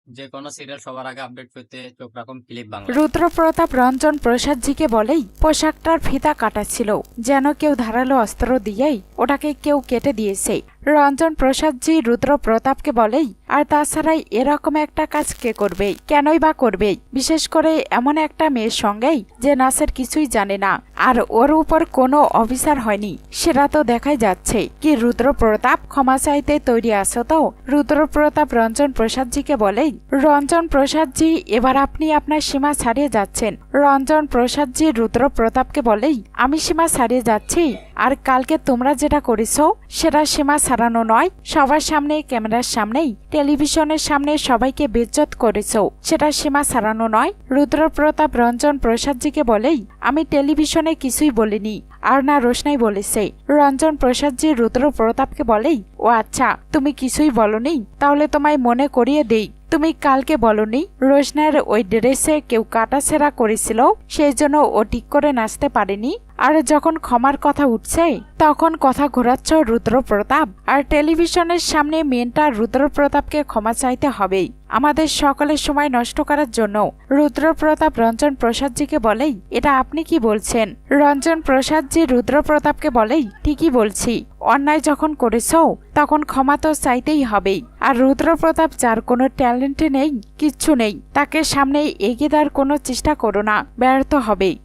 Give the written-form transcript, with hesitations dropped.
যে কোনো সিরিয়াল সবার আগে আপডেট পেতে চোখ রাখুন ক্লিপ বাংলা। রুদ্রপ্রতাপ রঞ্জন প্রসাদজিকে বলেই পোশাকটার ফিতা কাটা ছিল, যেন কেউ ধারালো অস্ত্র দিয়েই ওটাকে কেউ কেটে দিয়েছে। রঞ্জন প্রসাদজি রুদ্রপ্রতাপকে বলেই, আর তাছাড়াই এরকম একটা কাজ কে করবে, কেনই বা করবে, বিশেষ করে এমন একটা মেয়ের সঙ্গেই যে নাচের কিছুই জানে না, আর ওর উপর কোনো অফিসার হয়নি, সেটা তো দেখাই যাচ্ছে। কি রুদ্রপ্রতাপ, ক্ষমা চাইতে তৈরি আছো তো? রুদ্রপ্রতাপ রঞ্জন প্রসাদজিকে বলেই, রঞ্জন প্রসাদজি এবার আপনি আপনার সীমা ছাড়িয়ে যাচ্ছেন। রঞ্জন প্রসাদজি রুদ্রপ্রতাপকে বলেই, আমি সীমা ছাড়িয়ে যাচ্ছি? আর কালকে তোমরা যেটা করেছো সেটা সীমা ছাড়ানো নয়, সবার সামনে, ক্যামেরার সামনেই, টেলিভিশনের সামনে সবাইকে বেজ্জত করেছো, সেটা সীমা ছাড়ানো নয়। রুদ্রপ্রতাপ রঞ্জন প্রসাদজিকে বলেই, আমি টেলিভিশনে কিছুই বলিনি, আর না রোশনাই বলেছে। রঞ্জন প্রসাদজি রুদ্রপ্রতাপকে বলেই, ও আচ্ছা, তুমি কিছুই বলনি, তাহলে তোমায় মনে করিয়ে দেই, তুমি কালকে বলনি রোশনার ওই ড্রেসে কেউ কাটাছেঁড়া করেছিল, সেই জন্য ও ঠিক করে নাচতে পারেনি। আর যখন ক্ষমার কথা উঠছে তখন কথা ঘোরাচ্ছ রুদ্রপ্রতাপ, আর টেলিভিশনের সামনে মেনটা রুদ্রপ্রতাপকে ক্ষমা চাইতে হবেই আমাদের সকলের সময় নষ্ট করার জন্য। রুদ্রপ্রতাপ রঞ্জন প্রসাদজিকে বলেই, এটা আপনি কি বলছেন? রঞ্জন প্রসাদজি রুদ্রপ্রতাপকে বলেই, ঠিকই বলছি, অন্যায় যখন করেছ তখন ক্ষমা তো চাইতেই হবেই। আর রুদ্রপ্রতাপ যার কোনো ট্যালেন্ট নেই, কিচ্ছু নেই, তাকে সামনে এগিয়ে দেওয়ার কোনো চেষ্টা করো না, ব্যর্থ হবেই।